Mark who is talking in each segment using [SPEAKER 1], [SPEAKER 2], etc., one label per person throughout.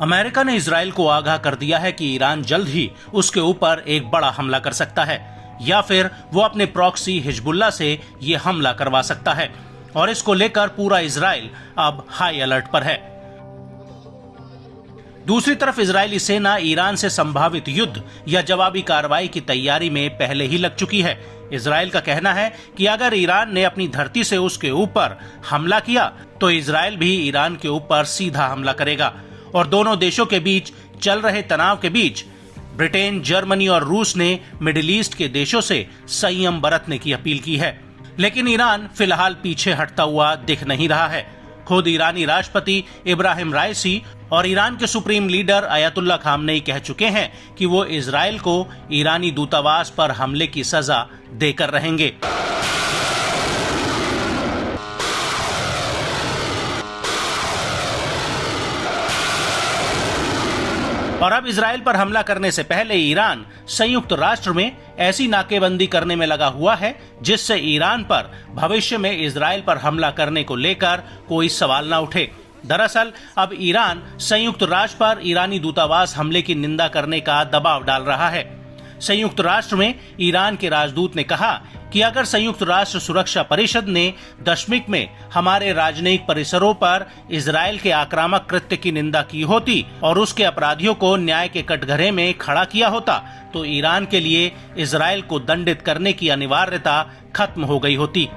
[SPEAKER 1] America ने Israel को आगाह कर दिया है कि ईरान जल्द ही उसके ऊपर एक बड़ा हमला कर सकता है या फिर वो अपने प्रॉक्सी हिजबुल्लाह से ये हमला करवा सकता है और इसको लेकर पूरा इजराइल अब हाई अलर्ट पर है। दूसरी तरफ इजरायली सेना ईरान से संभावित युद्ध या जवाबी कार्रवाई की तैयारी में पहले ही लग चुकी है। इजराइल का कहना है कि अगर ईरान ने अपनी धरती से उसके ऊपर हमला किया तो इजराइल भी ईरान के ऊपर सीधा हमला करेगा और दोनों देशों के बीच चल रहे तनाव के बीच ब्रिटेन, जर्मनी और रूस ने मिडिल ईस्ट के देशों से संयम बरतने की अपील की है। लेकिन ईरान फिलहाल पीछे हटता हुआ दिख नहीं रहा है। खुद ईरानी राष्ट्रपति इब्राहिम राइसी और ईरान के सुप्रीम लीडर अयतुल्ला खामनेई कह चुके हैं कि वो इजराइल को ईरानी दूतावास पर हमले की सजा देकर रहेंगे। और अब इजराइल पर हमला करने से पहले ईरान संयुक्त राष्ट्र में ऐसी नाकेबंदी करने में लगा हुआ है जिससे ईरान पर भविष्य में इजराइल पर हमला करने को लेकर कोई सवाल न उठे। दरअसल अब ईरान संयुक्त राष्ट्र पर ईरानी दूतावास हमले की निंदा करने का दबाव डाल रहा है। संयुक्त राष्ट्र में ईरान के राजदूत ने कहा कि अगर संयुक्त राष्ट्र सुरक्षा परिषद ने दशमिक में हमारे राजनयिक परिसरों पर इजराइल के आक्रामक कृत्य की निंदा की होती और उसके अपराधियों को न्याय के कटघरे में खड़ा किया होता तो ईरान के लिए इजराइल को दंडित करने की अनिवार्यता खत्म हो गई होती।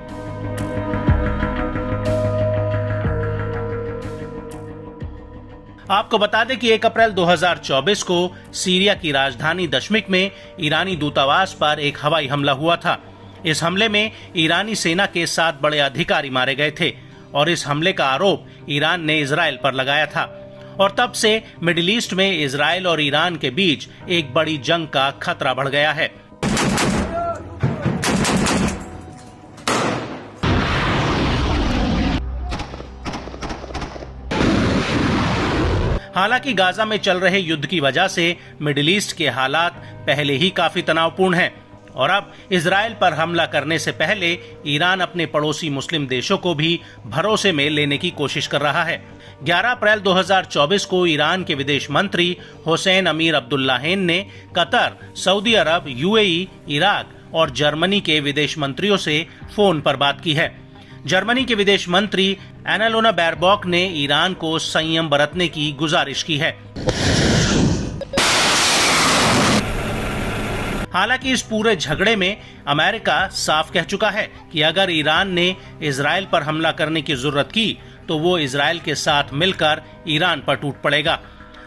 [SPEAKER 1] आपको बता दें कि 1 अप्रैल 2024 को सीरिया की राजधानी दशमिक में ईरानी दूतावास पर एक हवाई हमला हुआ था। इस हमले में ईरानी सेना के 7 बड़े अधिकारी मारे गए थे और इस हमले का आरोप ईरान ने इजराइल पर लगाया था और तब से मिडिल ईस्ट में इजराइल और ईरान के बीच एक बड़ी जंग का खतरा बढ़ गया है। हालांकि गाजा में चल रहे युद्ध की वजह से मिडिल ईस्ट के हालात पहले ही काफी तनावपूर्ण हैं और अब इजराइल पर हमला करने से पहले ईरान अपने पड़ोसी मुस्लिम देशों को भी भरोसे में लेने की कोशिश कर रहा है। 11 अप्रैल 2024 को ईरान के विदेश मंत्री हुसैन अमीर अब्दुल्लाहिन ने कतर, सऊदी अरब, यूएई, इराक और जर्मनी के विदेश मंत्रियों से फोन पर बात की है। जर्मनी के विदेश मंत्री एनालोना बैरबॉक ने ईरान को संयम बरतने की गुजारिश की है। हालांकि इस पूरे झगड़े में अमेरिका साफ कह चुका है कि अगर ईरान ने इजराइल पर हमला करने की जरूरत की तो वो इजराइल के साथ मिलकर ईरान पर टूट पड़ेगा।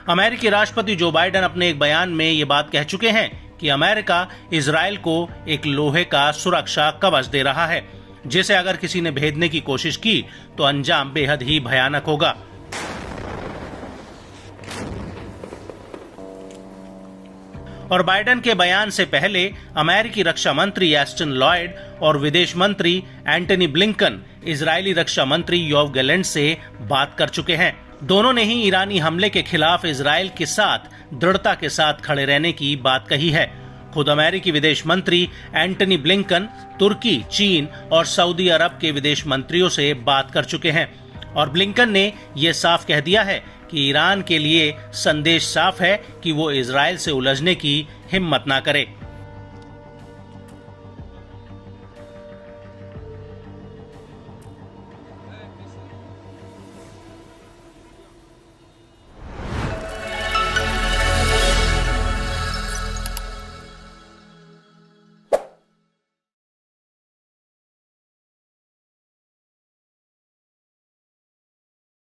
[SPEAKER 1] अमेरिकी राष्ट्रपति जो बाइडेन अपने एक बयान में ये बात कह चुके हैं कि अमेरिका इजराइल को एक लोहे का सुरक्षा कवच दे रहा है जिसे अगर किसी ने भेदने की कोशिश की तो अंजाम बेहद ही भयानक होगा। और बाइडेन के बयान से पहले अमेरिकी रक्षा मंत्री एस्टन लॉयड और विदेश मंत्री एंटनी ब्लिंकन इजरायली रक्षा मंत्री योव गैलेंट से बात कर चुके हैं। दोनों ने ही ईरानी हमले के खिलाफ इजराइल के साथ दृढ़ता के साथ खड़े रहने की बात कही है। खुद अमेरिकी विदेश मंत्री एंटनी ब्लिंकन तुर्की, चीन और सऊदी अरब के विदेश मंत्रियों से बात कर चुके हैं और ब्लिंकन ने ये साफ कह दिया है कि ईरान के लिए संदेश साफ है कि वो इजराइल से उलझने की हिम्मत ना करे।